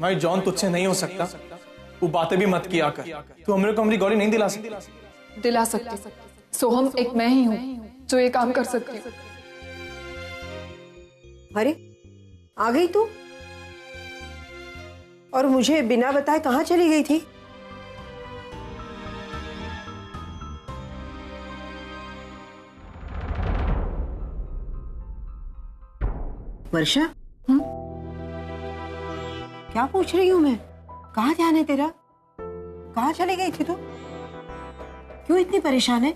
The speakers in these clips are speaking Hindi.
भाई जॉन तुझसे नहीं हो सकता, वो बातें भी मत किया कर। तू हमरे को हमारी गौरी नहीं दिला सकती। दिला सकती। सोहम एक मैं ही हूँ जो ये काम कर सकती हूँ। अरे आ गई तू? और मुझे बिना बताए कहाँ चली गई थी? वर्षा, क्या पूछ रही हूँ मैं? कहाँ ध्यान है तेरा? कहाँ चली गई थी तू? क्यों इतनी परेशान है?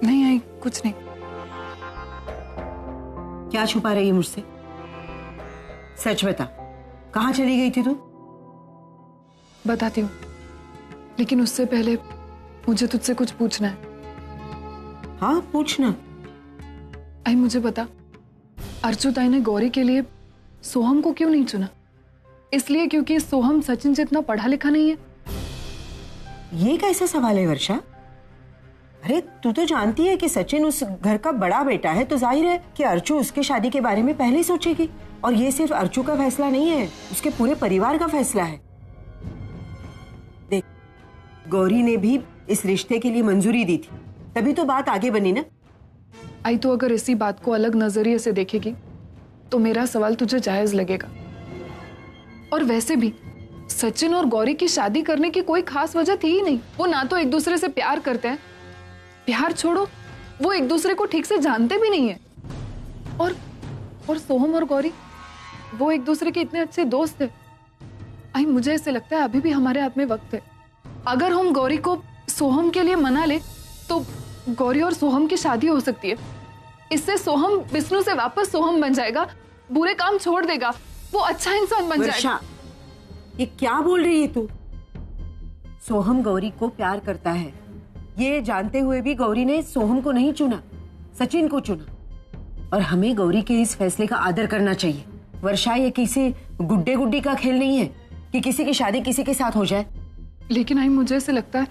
नहीं आई, कुछ नहीं। क्या छुपा रही है मुझसे? सच बता, कहाँ चली गई थी तू? बताती हूँ, लेकिन उससे पहले मुझे तुझसे कुछ पूछना है। हाँ पूछना। आई मुझे बता, अर्चू ताई ने गौरी के लिए सोहम को क्यों नहीं चुना? इसलिए क्योंकि सोहम सचिन जितना पढ़ा लिखा नहीं है? ये कैसा सवाल है वर्षा? अरे तू तो जानती है कि सचिन उस घर का बड़ा बेटा है, तो जाहिर है कि अर्चू उसके शादी के बारे में पहले ही सोचेगी। और ये सिर्फ अर्चू का फैसला नहीं है, उसके पूरे परिवार का फैसला है। देख, गौरी ने भी इस रिश्ते के लिए मंजूरी दी थी, तभी तो बात आगे बनी ना। आई तो अगर इसी बात को अलग नजरिए से देखेगी तो मेरा सवाल तुझे जायज लगेगा। और वैसे भी सचिन और गौरी की शादी करने की कोई खास वजह थी ही नहीं। वो ना तो एक दूसरे से प्यार करते हैं, प्यार छोड़ो वो एक दूसरे को ठीक से जानते भी नहीं है। और सोहम और गौरी वो एक दूसरे के इतने अच्छे दोस्त थे। आई मुझे ऐसे लगता है अभी भी हमारे हाथ में वक्त है। अगर हम गौरी को सोहम के लिए मना ले तो गौरी और सोहम की शादी हो सकती है। इससे सोहम विष्णु से वापस सोहम बन जाएगा, बुरे काम छोड़ देगा, वो अच्छा इंसान बन जाएगा। ये क्या बोल रही है तू? सोहम गौरी को प्यार करता है, ये जानते हुए भी गौरी ने सोहम को नहीं चुना, सचिन को चुना। और हमें गौरी के इस फैसले का आदर करना चाहिए। वर्षा, ये किसी गुड्डे गुड्डी का खेल नहीं है कि किसी की शादी किसी के साथ हो जाए। लेकिन आई मुझे ऐसे लगता है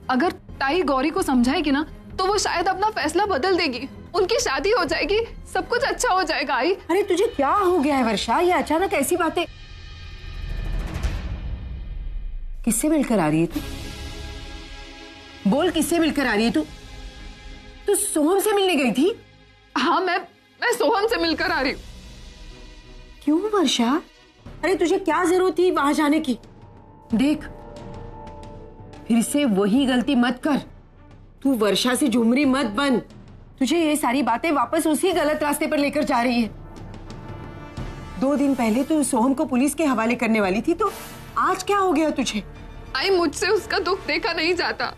अगर ताई गौरी को समझाएगी ना तो वो शायद अपना फैसला बदल देगी, उनकी शादी हो जाएगी, सब कुछ अच्छा हो जाएगा। आई अरे तुझे क्या हो गया है वर्षा? ये अचानक ऐसी बातें किससे मिलकर आ रही है तू? बोल, किससे मिलकर आ रही है तू? तू सोहम से मिलने गई थी? हाँ, मैं सोहम से मिलकर आ रही हूँ। क्यों वर्षा? अरे तुझे क्या जरूरत थी वहां जाने की? देख, फिर से वही गलती मत कर। तू वर्षा से झुमरी मत बन। तुझे ये सारी बातें वापस उसी गलत रास्ते पर लेकर जा रही है। 2 दिन पहले तू सोहम को पुलिस के हवाले करने वाली थी, तो आज क्या हो गया तुझे? आई मुझसे उसका दुख देखा नहीं जाता।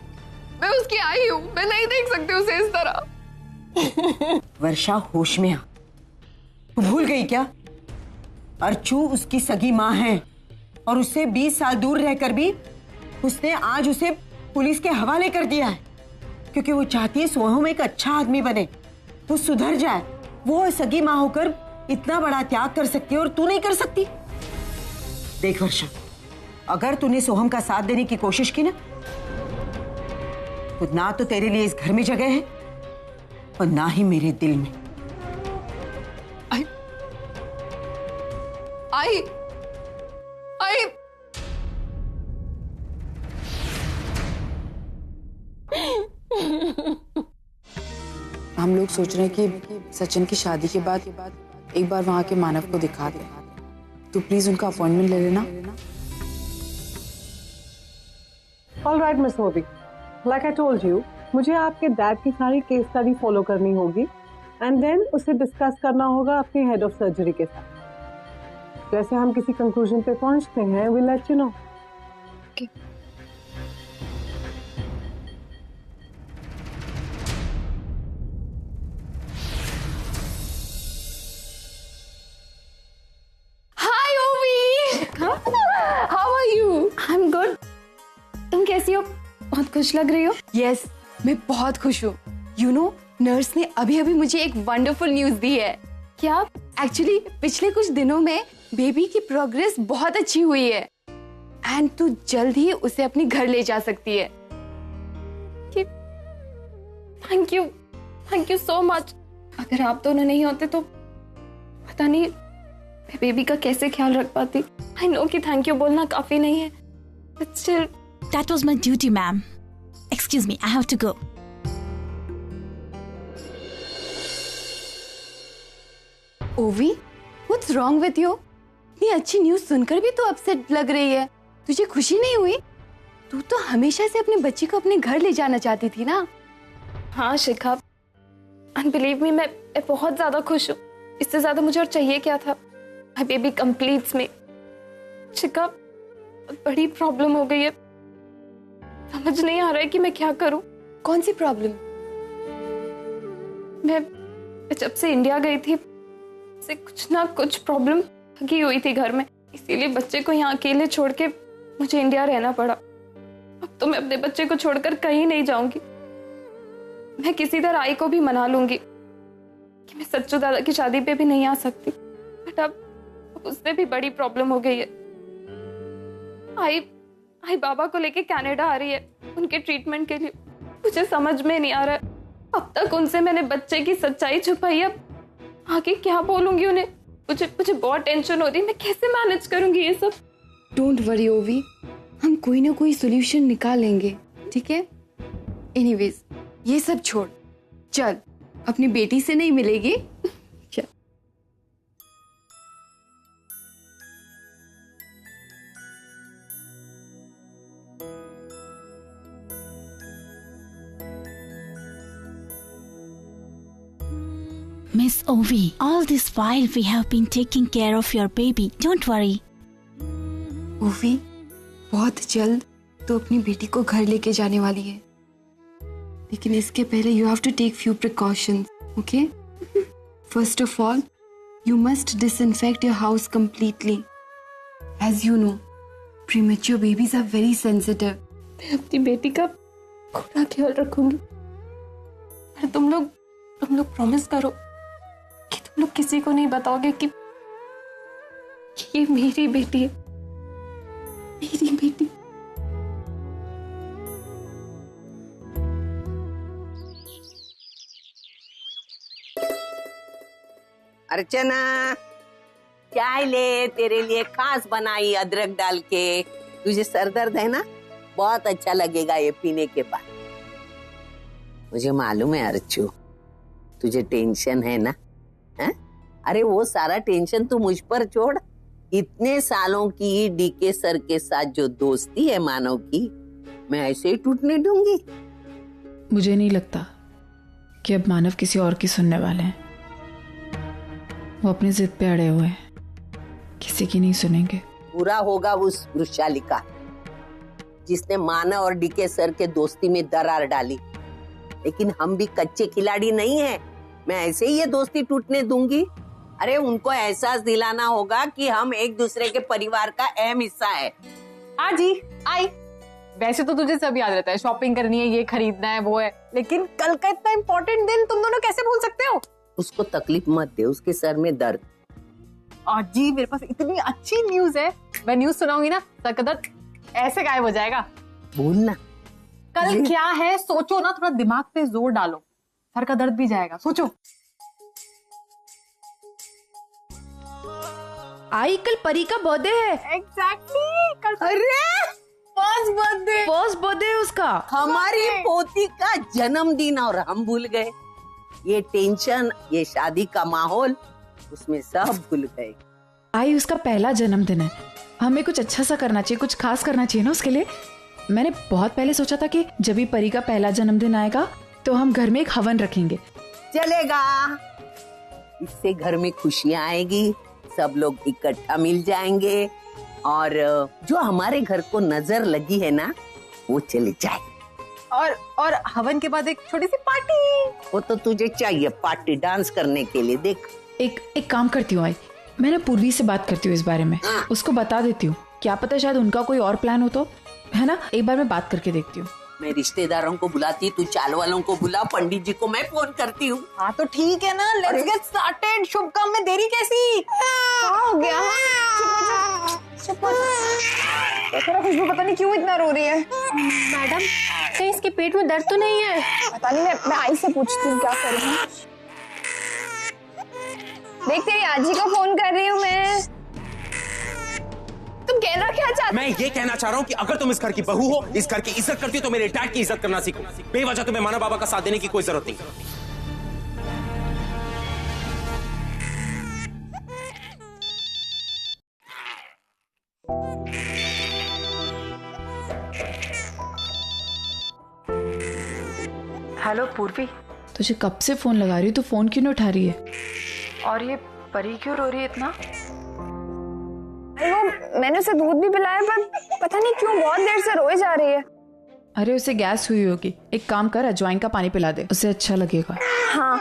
मैं उसकी आई हूँ, मैं नहीं देख सकती उसे इस तरह। वर्षा, होश में आ। तू भूल गई क्या? अर्चू उसकी सगी माँ है और उससे 20 साल दूर रहकर भी उसने आज उसे पुलिस के हवाले कर दिया है, क्योंकि वो चाहती है सोहम एक अच्छा आदमी बने, वो सुधर जाए। वो सगी माँ होकर इतना बड़ा त्याग कर सकती है और तू नहीं कर सकती। देख वर्षा, अगर तूने सोहम का साथ देने की कोशिश की ना, तो ना तो तेरे लिए इस घर में जगह है और ना ही मेरे दिल में। आई हम लोग सोच रहे हैं कि सचिन की शादी के बाद एक बार वहां के मानव को दिखा दे। तो प्लीज उनका अपॉइंटमेंट ले लेना। All right, Miss Mobi. Like I told you, मुझे आपके डैड की सारी केस स्टडी फॉलो करनी होगी एंड देन उसे डिस्कस करना होगा अपने हेड ऑफ सर्जरी के साथ। जैसे हम किसी कंक्लूजन पे पहुंचते हैं, we'll let you know. Okay. Hi Ovi. How are you? I'm good. तुम कैसी हो? बहुत खुश लग रही हो। Yes, मैं बहुत खुश हूँ। You know, नर्स ने अभी अभी मुझे एक वंडरफुल न्यूज दी है। क्या? एक्चुअली पिछले कुछ दिनों में बेबी की प्रोग्रेस बहुत अच्छी हुई है एंड तू जल्द ही उसे अपने घर ले जा सकती है। Thank you so much. अगर आप दोनों नहीं होते तो पता नहीं मैं बेबी का कैसे ख्याल रख पाती। आई नो कि थैंक यू बोलना काफी नहीं है, but still That was my duty, ma'am. Excuse me, I have to go. ओवी, व्हाट्स रॉन्ग विथ यू? इतनी अच्छी न्यूज़ सुनकर भी तू अपसेट लग रही है। तुझे खुशी नहीं हुई? तू तो हमेशा से अपने बच्ची को अपने घर ले जाना चाहती थी ना। हाँ शिखा, एंड बिलीव मी, मैं बहुत ज्यादा खुश हूँ। इससे ज्यादा मुझे और चाहिए क्या था। माय बेबी कंप्लीट्स मी। शिखा, बड़ी प्रॉब्लम हो गई है, समझ नहीं आ रहा है कि मैं क्या करूं। कौन सी प्रॉब्लम? मैं जब से इंडिया गई थी से कुछ ना कुछ प्रॉब्लम लगी हुई थी घर में, इसीलिए बच्चे को यहाँ अकेले छोड़ के मुझे इंडिया रहना पड़ा। अब तो मैं अपने बच्चे को छोड़कर कहीं नहीं जाऊंगी। मैं किसी तरह आई को भी मना लूंगी कि मैं सच्चू दादा की शादी पे भी नहीं आ सकती, बट अब उससे भी बड़ी प्रॉब्लम हो गई है। आई बाबा को लेके कनाडा आ रही है उनके ट्रीटमेंट के लिए। मुझे समझ में नहीं आ रहा है, अब तक उनसे मैंने बच्चे की सच्चाई छुपाई, अब आगे क्या बोलूंगी उन्हें। मुझे बहुत टेंशन हो रही है, मैं कैसे मैनेज करूंगी ये सब। डोंट वरी ओवी, हम कोई ना कोई सोल्यूशन निकालेंगे, ठीक है? एनीवेज, ये सब छोड़, चल अपनी बेटी से नहीं मिलेगी। चल। Miss Ovi, all this while we have been taking care of your baby. Don't worry. ओवी, बहुत जल्द तो अपनी बेटी को घर लेके जाने वाली है, लेकिन इसके पहले you have to take few precautions, okay? First of all, you must disinfect your house completely. As you know, premature babies are very sensitive. मैं अपनी बेटी का पूरा ख्याल रखूंगी, पर तुम लोग प्रॉमिस करो कि तुम लोग किसी को नहीं बताओगे कि ये मेरी बेटी है, मेरी बेटी। अर्चना, चाय ले, तेरे लिए खास बनाई अदरक डाल के। तुझे सर दर्द है ना, बहुत अच्छा लगेगा ये पीने के बाद। मुझे मालूम है अर्चू, तुझे टेंशन है ना, है? अरे वो सारा टेंशन तू मुझ पर छोड़। इतने सालों की डीके सर के साथ जो दोस्ती है मानव की, मैं ऐसे ही टूटने दूंगी? मुझे नहीं लगता कि अब मानव किसी और की सुनने वाले हैं। वो अपनी जिद पे अड़े हुए हैं, किसी की नहीं सुनेंगे। पूरा होगा उस वृक्षाली का, जिसने मानव और डीके सर के दोस्ती में दरार डाली। लेकिन हम भी कच्चे खिलाड़ी नहीं हैं, मैं ऐसे ही ये दोस्ती टूटने दूंगी? अरे उनको एहसास दिलाना होगा कि हम एक दूसरे के परिवार का अहम हिस्सा है। हाँ जी, आई। वैसे तो तुझे सब याद रहता है, शॉपिंग करनी है, ये खरीदना है, वो है, लेकिन कल का इतना इम्पोर्टेंट दिन तुम दोनों कैसे भूल सकते हो? उसको तकलीफ मत दे, उसके सर में दर्द। जी, मेरे पास इतनी अच्छी न्यूज है, मैं न्यूज सुनाऊंगी ना, सर का दर्द ऐसे गायब हो जाएगा। बोलना। कल क्या है सोचो ना, थोड़ा दिमाग पे जोर डालो, सर का दर्द भी जाएगा। सोचो। आई, कल परी का बर्थडे है। एग्जैक्टली, कल। अरे फर्स्ट बर्थडे है उसका। हमारी पोती का जन्मदिन और हम भूल गए। ये टेंशन, ये शादी का माहौल, उसमें सब भूल गए। आई, उसका पहला जन्मदिन है, हमें कुछ अच्छा सा करना चाहिए, कुछ खास करना चाहिए ना उसके लिए। मैंने बहुत पहले सोचा था कि जब भी परी का पहला जन्मदिन आएगा तो हम घर में एक हवन रखेंगे। चलेगा, इससे घर में खुशियां आएगी, सब लोग इकट्ठा मिल जाएंगे, और जो हमारे घर को नजर लगी है ना, वो चली जाए। और हवन के बाद एक छोटी सी पार्टी। वो तो तुझे चाहिए पार्टी, डांस करने के लिए। देख, एक काम करती हूँ आई, मैं ना पूर्वी से बात करती हूँ इस बारे में, उसको बता देती हूँ, क्या पता शायद उनका कोई और प्लान हो तो, है ना? एक बार मैं बात करके देखती हूँ। मैं रिश्तेदारों को बुलाती, तू चाल वालों को बुला, पंडित जी को मैं फोन करती हूँ। हाँ तो ठीक है ना, लेट्स गेट स्टार्टेड। शुभ काम में देरी कैसी? हो गया? खुशबू पता नहीं क्यों इतना रो रही है। मैडम, कहीं इसके पेट में दर्द तो नहीं है? पता नहीं, मैं आई से पूछती हूँ क्या करूँ। देख तेरी आजी को फोन कर रही हूँ मैं। तुम कहना क्या चाहते? मैं ये कहना चाह रहा हूँ कि अगर तुम इस घर की बहू हो, इस घर की इज्जत करती हो, तो मेरे डैड की इज्जत करना सीखो। बेवजह तुम्हें माना बाबा का साथ देने की कोई जरूरत नहीं। हेलो पूर्वी, तुझे कब से फोन लगा रही हूँ, तू फोन क्यों नहीं उठा रही है? और ये परी क्यों रो रही है इतना? अरे वो मैंने उसे दूध भी पिलाया पर पता नहीं क्यों बहुत देर से रोए जा रही है। अरे उसे गैस हुई होगी, एक काम कर अजवाइन का पानी पिला दे, उसे अच्छा लगेगा। हाँ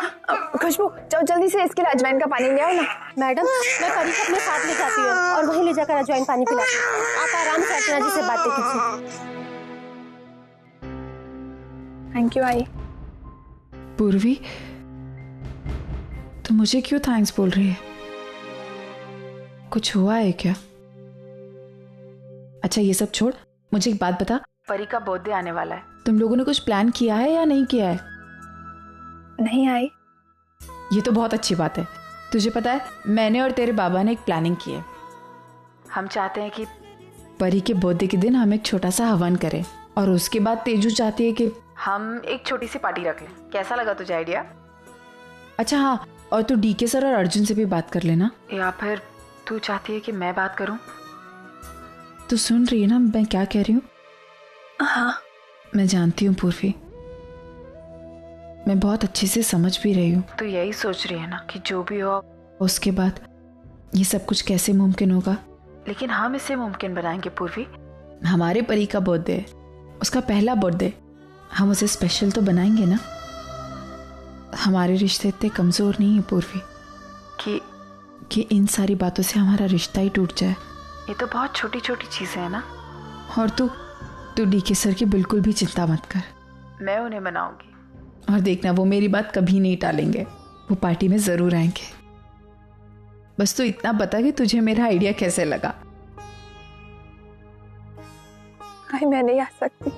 खुशबू जाओ जल्दी से इसके लिए अजवाइन का पानी ले आओ ना। मैडम मैं परी को अपने साथ ले जाती हूँ और वहीं ले जाकर अजवाइन पानी पिलाती हूँ। आप आराम से अर्चना जी से बातें कीजिए। थैंक यू आई। पूर्वी तो मुझे क्यों थैंक्स बोल रही है? कुछ हुआ है क्या? अच्छा ये सब छोड़, मुझे एक बात बता, परी का बर्थडे आने वाला है, तुम लोगों ने कुछ प्लान किया है या नहीं किया है? नहीं आई। ये तो बहुत अच्छी बात है। तुझे पता है मैंने और तेरे बाबा ने एक प्लानिंग की है। हम चाहते हैं कि परी के बर्थडे के दिन हम एक छोटा सा हवन करें और उसके बाद तेजू चाहती है कि हम एक छोटी सी पार्टी रख लें। कैसा लगा तुझे आइडिया? अच्छा हाँ, और तू डीके सर और अर्जुन से भी बात कर लेना, या फिर तू चाहती है कि मैं बात करूं? तू सुन रही है ना मैं क्या कह रही हूँ? हाँ मैं जानती हूँ पूर्वी, मैं बहुत अच्छे से समझ भी रही हूँ। तो यही सोच रही है ना कि जो भी हो उसके बाद ये सब कुछ कैसे मुमकिन होगा, लेकिन हम इसे मुमकिन बनाएंगे पूर्वी। हमारे परी का बर्थडे है, उसका पहला बर्थडे, हम उसे स्पेशल तो बनाएंगे ना। हमारे रिश्ते इतने कमजोर नहीं है पूर्वी कि इन सारी बातों से हमारा रिश्ता ही टूट जाए। ये तो बहुत छोटी छोटी चीजें हैं ना। और तू डीके सर की बिल्कुल भी चिंता मत कर, मैं उन्हें मनाऊंगी और देखना वो मेरी बात कभी नहीं टालेंगे, वो पार्टी में जरूर आएंगे। बस तू इतना बता कि तुझे मेरा आइडिया कैसे लगा। मैं नहीं आ सकती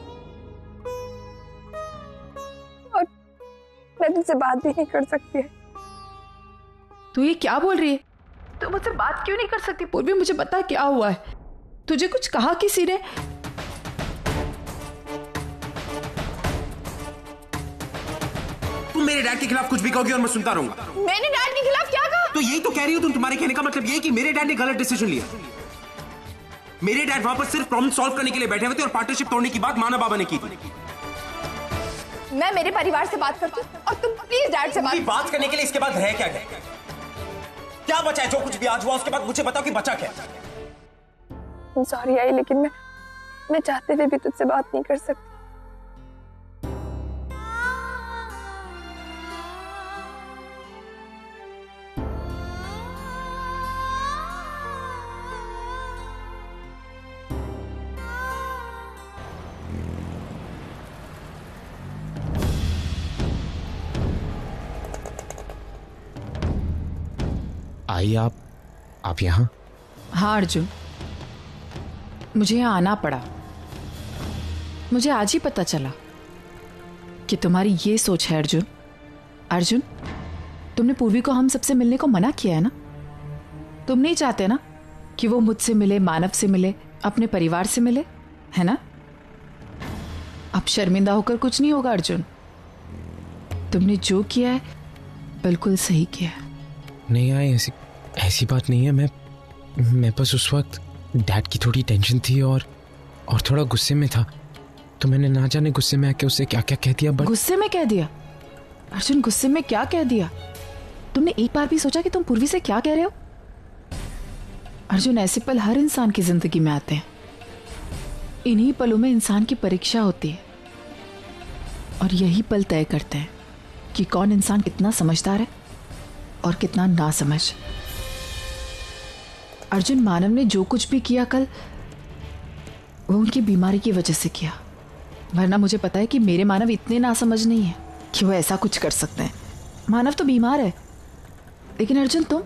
और मैं तुझसे बात भी नहीं कर सकती है। तू ये क्या बोल रही है? तू मुझसे बात क्यों नहीं कर सकती पूर्वी? मुझे बता क्या हुआ है? तुझे कुछ कहा किसी ने? तुम मेरे डैड के खिलाफ कुछ भी कहोगी और मैं सुनता रहूंगा। मैंने डैड के खिलाफ क्या कहा? तो यही तो कह रही हो तुम। तुम्हारे कहने का मतलब ये है कि मेरे डैड ने गलत डिसीजन लिया। मेरे डैड वहां पर सिर्फ प्रॉब्लम सॉल्व करने के लिए बैठे हुए थे और पार्टनरशिप तोड़ने की बात माना बाबा ने की थी। मैं मेरे परिवार से बात करती हूँ और तुम प्लीज डैड से बात करने के लिए इसके बाद रह क्या गया? क्या बचा है? जो कुछ भी आज हुआ उसके बाद मुझे बताओ कि बचा क्या? सॉरी आई, लेकिन मैं चाहते हुए भी तुझसे बात नहीं कर सकती। आई आप यहाँ? हाँ अर्जुन, मुझे यहाँ आना पड़ा। मुझे आज ही पता चला कि तुम्हारी ये सोच है अर्जुन। अर्जुन, तुमने पूर्वी को हम सबसे मिलने को मना किया है ना? तुम नहीं चाहते ना कि वो मुझसे मिले, मानव से मिले, अपने परिवार से मिले, है ना? अब शर्मिंदा होकर कुछ नहीं होगा अर्जुन। तुमने जो किया है बिल्कुल सही किया है। नहीं आई, ऐसी बात नहीं है। मैं बस उस वक्त डैड की थोड़ी टेंशन थी और थोड़ा गुस्से में था, तो मैंने ना जाने गुस्से में आके उससे क्या क्या कह दिया। गुस्से में कह दिया? अर्जुन गुस्से में क्या कह दिया? तुमने एक बार भी सोचा कि तुम पूर्वी से क्या कह रहे हो? अर्जुन ऐसे पल हर इंसान की जिंदगी में आते हैं। इन्हीं पलों में इंसान की परीक्षा होती है और यही पल तय करते हैं कि कौन इंसान कितना समझदार है और कितना ना समझ। अर्जुन, मानव ने जो कुछ भी किया कल, वो उनकी बीमारी की वजह से किया, वरना मुझे पता है कि मेरे मानव इतने नासमझ नहीं है कि वो ऐसा कुछ कर सकते हैं। मानव तो बीमार है, लेकिन अर्जुन तुम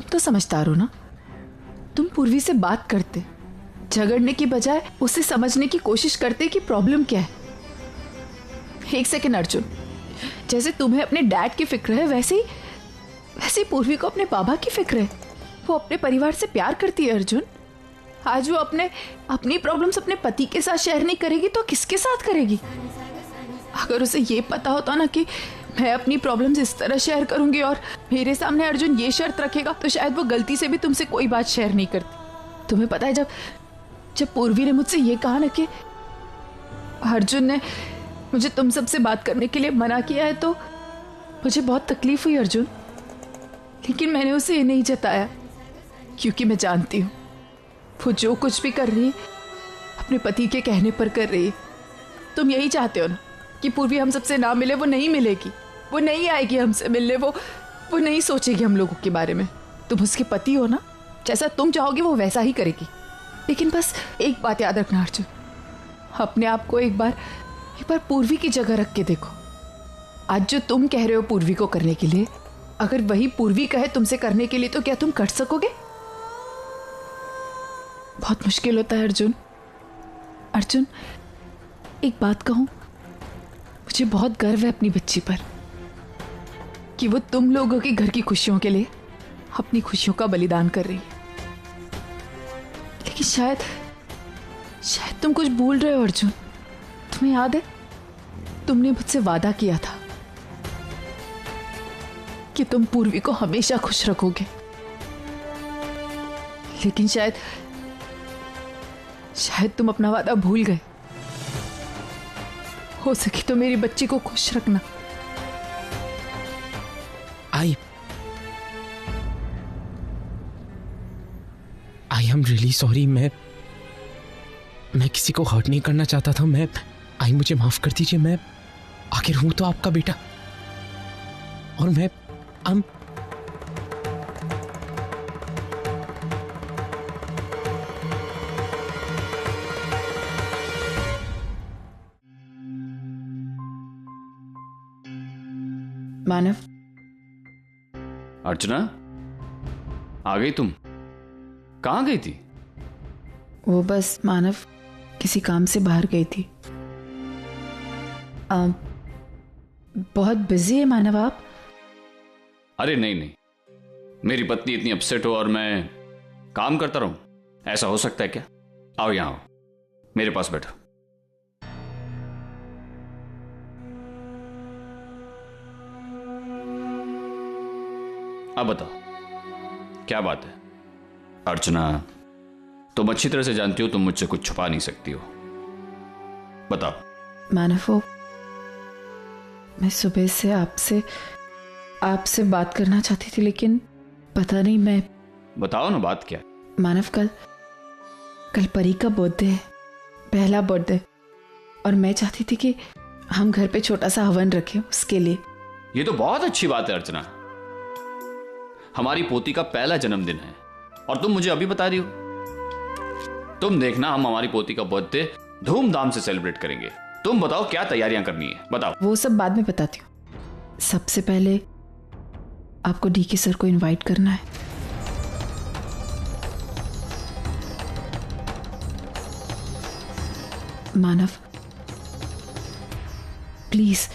तो समझदार हो ना। तुम पूर्वी से बात करते, झगड़ने की बजाय उसे समझने की कोशिश करते कि प्रॉब्लम क्या है। एक सेकेंड अर्जुन, जैसे तुम्हें अपने डैड की फिक्र है, वैसे ही वैसे पूर्वी को अपने बाबा की फिक्र है, वो अपने परिवार से प्यार करती है अर्जुन। आज वो अपनी प्रॉब्लम्स अपने पति के साथ शेयर नहीं करेगी तो किसके साथ करेगी? अगर उसे ये पता होता ना कि मैं अपनी प्रॉब्लम्स इस तरह शेयर करूंगी और मेरे सामने अर्जुन ये शर्त रखेगा, तो शायद वो गलती से भी तुमसे कोई बात शेयर नहीं करती। तुम्हें पता है जब पूर्वी ने मुझसे ये कहा ना कि अर्जुन ने मुझे तुम सबसे बात करने के लिए मना किया है, तो मुझे बहुत तकलीफ हुई अर्जुन। लेकिन मैंने उसे ये नहीं जताया, क्योंकि मैं जानती हूँ वो जो कुछ भी कर रही है अपने पति के कहने पर कर रही है। तुम यही चाहते हो ना कि पूर्वी हम सबसे ना मिले? वो नहीं मिलेगी, वो नहीं आएगी हमसे मिलने, वो नहीं सोचेगी हम लोगों के बारे में। तुम उसके पति हो ना, जैसा तुम चाहोगे वो वैसा ही करेगी। लेकिन बस एक बात याद रखना अर्जुन, अपने आप को एक बार पूर्वी की जगह रख के देखो। आज जो तुम कह रहे हो पूर्वी को करने के लिए, अगर वही पूर्वी कहे तुमसे करने के लिए, तो क्या तुम कर सकोगे? बहुत मुश्किल होता है अर्जुन। अर्जुन, एक बात कहूं, मुझे बहुत गर्व है अपनी बच्ची पर कि वो तुम लोगों के घर की खुशियों के लिए अपनी खुशियों का बलिदान कर रही है। लेकिन शायद तुम कुछ भूल रहे हो अर्जुन। तुम्हें याद है, तुमने मुझसे वादा किया था कि तुम पूर्वी को हमेशा खुश रखोगे। लेकिन शायद तुम अपना वादा भूल गए। हो सके तो मेरी बच्ची को खुश रखना। I am really sorry. मैं किसी को हर्ट नहीं करना चाहता था। मुझे माफ कर दीजिए। मैं आखिर हूं तो आपका बेटा, और मैं मानव। अर्चना, आ गई तुम? कहाँ गई थी? वो बस मानव किसी काम से बाहर गई थी। बहुत बिजी है मानव आप? अरे नहीं, मेरी पत्नी इतनी अपसेट हो और मैं काम करता रहूं, ऐसा हो सकता है क्या? आओ यहां आओ, मेरे पास बैठो। अब बताओ क्या बात है? अर्चना, तुम अच्छी तरह से जानती हो तुम मुझसे कुछ छुपा नहीं सकती हो, बताओ। मानव, मैं सुबह से आपसे बात करना चाहती थी, लेकिन पता नहीं मैं। बताओ ना, बात क्या? मानव, कल परी का बर्थडे है, पहला बर्थडे, और मैं चाहती थी कि हम घर पे छोटा सा हवन रखें उसके लिए। ये तो बहुत अच्छी बात है अर्चना, हमारी पोती का पहला जन्मदिन है और तुम मुझे अभी बता रही हो। तुम देखना, हम हमारी पोती का बर्थडे धूमधाम से सेलिब्रेट करेंगे। तुम बताओ क्या तैयारियां करनी है, बताओ। वो सब बाद में बताती हूँ। सबसे पहले आपको डीके सर को इनवाइट करना है। मानव, प्लीज,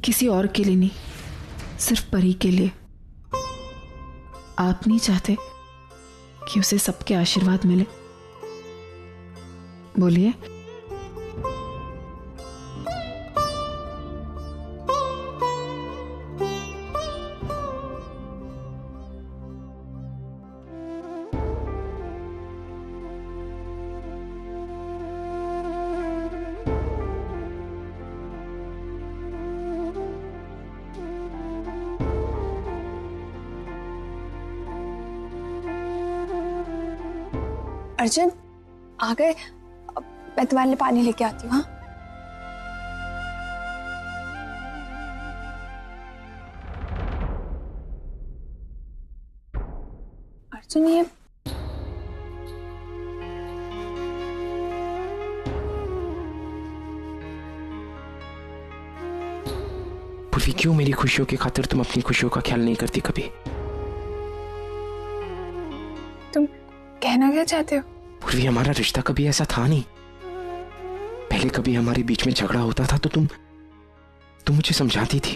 किसी और के लिए नहीं, सिर्फ परी के लिए। आप नहीं चाहते कि उसे सबके आशीर्वाद मिले? बोलिए। अर्जुन, आ गए? मैं तुम्हारे लिए पानी लेके आती हूँ। हाँ, अर्जुन, ये पूर्वी, क्यों मेरी खुशियों की खातिर तुम अपनी खुशियों का ख्याल नहीं करती कभी? तुम कहना क्या चाहते हो? पूर्वी, हमारा रिश्ता कभी ऐसा था नहीं। पहले कभी हमारे बीच में झगड़ा होता था तो तुम मुझे समझाती थी,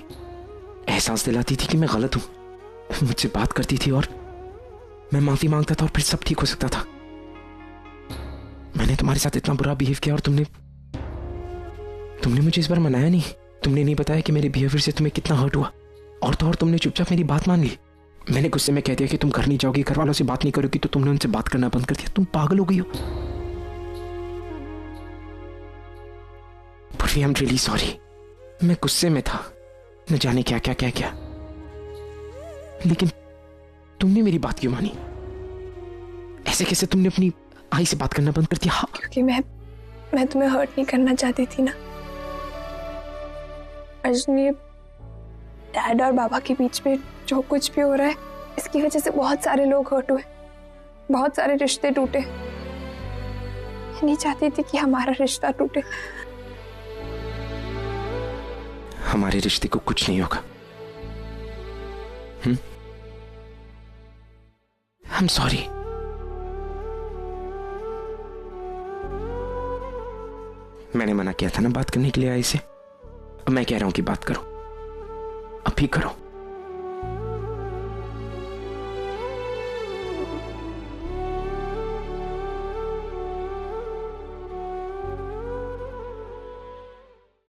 एहसास दिलाती थी कि मैं गलत हूं, मुझसे बात करती थी और मैं माफी मांगता था और फिर सब ठीक हो सकता था। मैंने तुम्हारे साथ इतना बुरा बिहेव किया और तुमने मुझे इस बार मनाया नहीं। तुमने नहीं बताया कि मेरे बिहेवियर से तुम्हें कितना हर्ट हुआ, और तो और तुमने चुपचाप मेरी बात मान ली। मैंने गुस्से में कह दिया कि तुम घर नहीं जाओगी, घर वालों से बात नहीं करोगी, तो तुमने उनसे बात करना बंद कर दिया। तुम पागल हो गई हो। पूर्वी, आई एम रियली सॉरी। मैं गुस्से में था, न जाने क्या क्या क्या क्या, लेकिन तुमने मेरी बात क्यों मानी? ऐसे कैसे तुमने अपनी आई से बात करना बंद कर दिया? क्योंकि मैं तुम्हें हर्ट नहीं करना चाहती थी ना अर्जुन। ये डैड और बाबा के बीच में जो कुछ भी हो रहा है, इसकी वजह से बहुत सारे लोग हर्ट हुए, बहुत सारे रिश्ते टूटे। मैं नहीं चाहती थी कि हमारा रिश्ता टूटे। हमारे रिश्ते को कुछ नहीं होगा। I am sorry. मैंने मना किया था ना बात करने के लिए आई से। अब मैं कह रहा हूं कि बात करो, अभी करो।